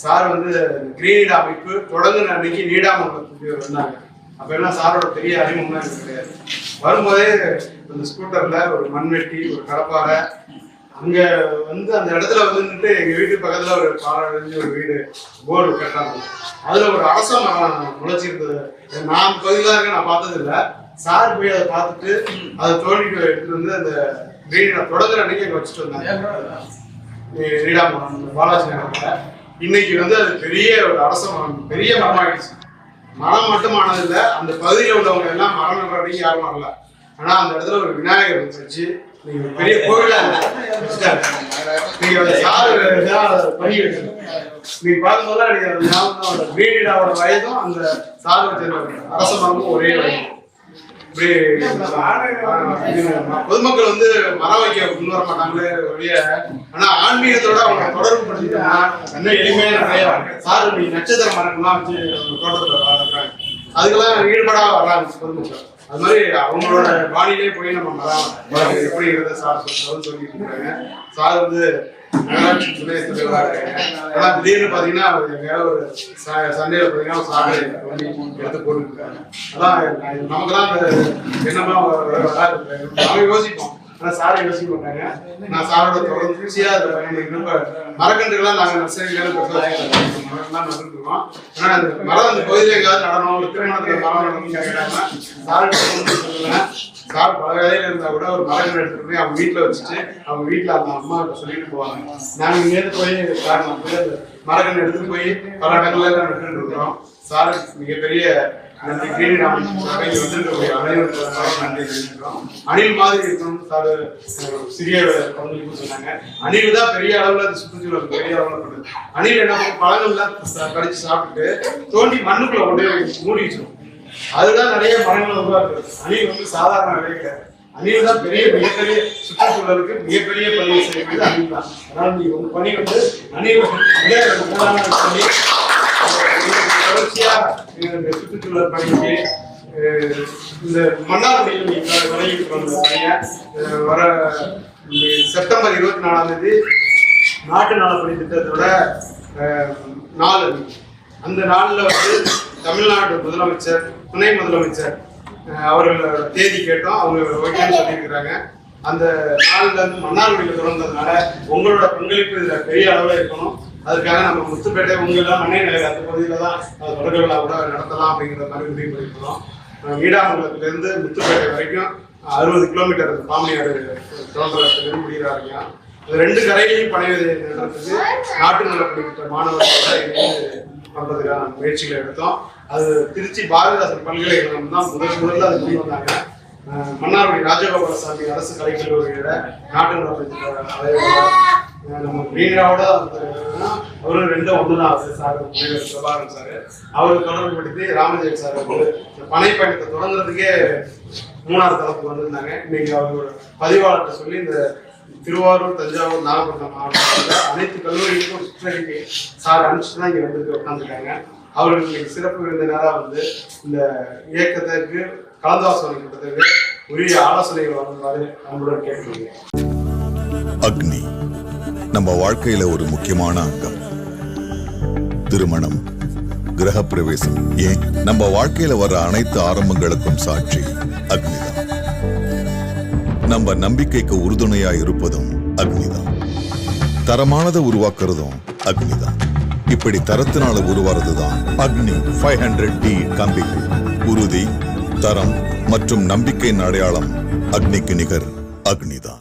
Sir வந்து green அமைப்பு தொடங்குன அன்னைக்கு நீடாமங்கலத்துக்கு வந்தாங்க. அப்ப எல்லாம் சாரோட பெரிய அறிமுகம்லாம் எனக்கு கிடையாது. வரும்போதே அந்த ஸ்கூட்டர்ல ஒரு மண்வெட்டி, ஒரு கடப்பாறை, அங்க வந்து அந்த இடத்துல வந்துட்டு எங்க வீட்டு பக்கத்துல ஒரு பாறை ஒரு வீடு போர்டு கட்டாங்க. அதுல ஒரு அரச மரம் முளைச்சிருந்தது. நான் அந்த பகுதியில இருக்க நான் பார்த்தது இல்லை. சார் போய் அதை பார்த்துட்டு அதை தோண்டிட்டு எடுத்துட்டு வந்து அந்த கிரீனை தொடங்குற அன்னைக்கு அங்க வச்சுட்டு வந்தாங்க. நீடாமரம் பாலாஜி நகரத்துல இன்னைக்கு வந்து அது பெரிய ஒரு அரச மரம், பெரிய மரம் ஆயிடுச்சு. மரம் மட்டும் ஆனதில்லை, அந்த பகுதியில் உள்ளவங்க எல்லாம் மரம் நடுறதுக்கு யாரும் வரல. ஆனா அந்த இடத்துல ஒரு விநாயகர் வச்சு நீங்க பெரிய கோவிலா நீங்க சாரு பணி எடுக்கணும். நீங்க பார்க்கும்போது கிரீனிடாவோட வயதும் அந்த சாரு வச்ச அரச மரமும் ஒரே வயது. பொதுமக்கள் வந்து மரம் வைக்க கொண்டு வர மாட்டாங்களே ஒழிய, ஆனா ஆன்மீகத்தோட அவங்க தொடர்பு படுத்திட்டா இன்னும் எளிமையா நிறைய சாரு நீ நட்சத்திர மரங்கள்லாம் வச்சு தோட்டத்துல வளர்க்குறாங்க. அதுக்கெல்லாம் ஈடுபடா வர்றாங்க பொதுமக்கள். அது மாதிரி அவங்களோட பாணிலே போய் நம்ம மரம் எப்படிங்கிறத சார் சொல்லிட்டு இருக்காங்க. சார் வந்து நகராட்சி துணை தலைவராக இருக்காங்க. ஆனா திடீர்னு பாத்தீங்கன்னா எங்கேயாவது ஒரு சண்டையில பாத்தீங்கன்னா சாகரை எடுத்து போட்டுருக்காங்க. அதான் நமக்குதான் அந்த எண்ணமா நாம யோசிப்போம், ஆனா சாரை யோசிக்க மாட்டாங்க. நான் சாரோட தொடர்ச்சியா மரக்கன்றுகள்லாம் நாங்க நர்சரிகளும் நட்டுருக்கோம். ஆனா அந்த மரம் அந்த பகுதியில எங்காவது நடனம், ஒரு திருமணத்துல மரம் நடனம் கேட்கறாங்கன்னா சாருக்கு சொல்லுவேன். சார் பல வேலையில இருந்தா கூட ஒரு மரங்கள் எடுத்துட்டு போய் அவங்க வீட்டுல வச்சுட்டு அவங்க வீட்டுல அந்த அம்மா கிட்ட சொல்லிட்டு போவாங்க. நாங்க இங்கேருந்து போய் காரணம் அந்த மரங்கள் எடுத்துட்டு போய் பல இடங்கள்ல எல்லாம் நட்டு இருக்கிறோம். சார் மிகப்பெரிய நன்றி. கிரீன் அமைப்பு வந்து அனைவருக்கும் நன்றி தெரிவிக்கிறோம். அணில் மாதிரி இருக்கணும் சார் சிறிய பங்களிப்பு சொன்னாங்க. அணில் தான் பெரிய அளவுல அந்த சுற்றுச்சூழல் பெரிய அளவுல பண்ணுது. அணில் என்ன பண்ணும், பழங்கள்லாம் கடிச்சு சாப்பிட்டு தோண்டி மண்ணுக்குள்ள கொண்டு மூடி வச்சிடும். அதுதான் நிறைய மரங்கள் உருவாக்குறது. அணில் வந்து சாதாரண வேலை கிடையாது. அணில் தான் மிகப்பெரிய சுற்றுச்சூழலுக்கு மிகப்பெரிய பணியை செய்யறது அணில் தான். அதனால நீங்க உங்க பணி வந்து அணில் பண்ணி தொடர்ச்சியா இந்த சுற்றுச்சூழல் பணிக்கு இந்த மன்னார்குடியில் விளைவிட்டு வந்த பணியை வர செப்டம்பர் 24 நாட்டு நலப்பணி திட்டத்தோட நாள். அந்த நாளில் வந்து தமிழ்நாடு முதலமைச்சர், துணை முதலமைச்சர் அவர்களோட தேதி கேட்டோம். அவங்க ஓகேன்னு சொல்லியிருக்கிறாங்க. அந்த நாளில் இருந்து மன்னார்குடியில் தொடர்ந்ததுனால உங்களோட பங்களிப்பு இதில் பெரிய அளவில் இருக்கணும். அதுக்காக நம்ம முத்துப்பேட்டை உங்களெல்லாம் மண்ணை நிலையில் அந்த பகுதியில தான் தொடக்க விழா கூட நடத்தலாம் அப்படிங்கிற மாதிரி முடிவு பண்ணியிருக்கிறோம். நீடாமங்கலத்திலேருந்து முத்துப்பேட்டை வரைக்கும் 60 கிலோமீட்டர் பாமணியாடு தோன்றத்துலேருந்து முடிகிறாருங்க. இந்த 2 கரையிலையும் பனை விதை நடுறதுக்கு நாட்டு நலப்பணித்திட்ட மாணவர்களோட இணைந்து பண்றதுக்கான முயற்சிகளை எடுத்தோம். அது திருச்சி பாரதிதாசன் பல்கலைக்கழகம் தான் முதல்ல அது கொண்டு வந்தாங்க. மன்னார்குடி ராஜகோபாலசாமி அரசு கலைக்கல்லூரியோட நாட்டு நலப்பணித்திட்ட நம்ம மீனாவோட அவரும் 2 ஒண்ணுதான். சார் பிரபாகரன் சார் அவருக்கு தொடர்பு படுத்தி ராமஜெயன் சார் வந்து பனை பயணத்தை தொடங்குறதுக்கே 3ஆவது தளத்துக்கு வந்திருந்தாங்க. இன்னைக்கு அவரோட பதிவாளர்கிட்ட சொல்லி இந்த திருவாரூர், தஞ்சாவூர், நாகப்பட்டினம் மாவட்டத்தில் அனைத்து கல்லூரிகளுக்கும் ஒரு சுற்றறிக்கை சார் அனுப்பிச்சு தான் இங்கே வந்துட்டு உட்காந்துருக்காங்க. அவர்களுக்கு இன்னைக்கு சிறப்பு விருந்தினராக வந்து இந்த இயக்கத்திற்கு கலந்தாலோசனை கூட்டத்திற்கு உரிய ஆலோசனைகள் வழங்குமாறு நம்மளுடன் கேட்டுக்கொள்கிறேன். அக்னி நம்ம வாழ்க்கையில ஒரு முக்கியமான அங்கம். திருமணம், கிரகப்பிரவேசம், ஏன் நம்ம வாழ்க்கையில வர அனைத்து ஆரம்பங்களுக்கும் சாட்சி அக்னிதான். நம்ம நம்பிக்கைக்கு உறுதுணையா இருப்பதும் அக்னிதான். தரமானதை உருவாக்குறதும் அக்னிதான். இப்படி தரத்தினால உருவாறதுதான் அக்னி 500D கம்பிகள். உறுதி, தரம் மற்றும் நம்பிக்கையின் அடையாளம் அக்னிக்கு நிகர் அக்னிதான்.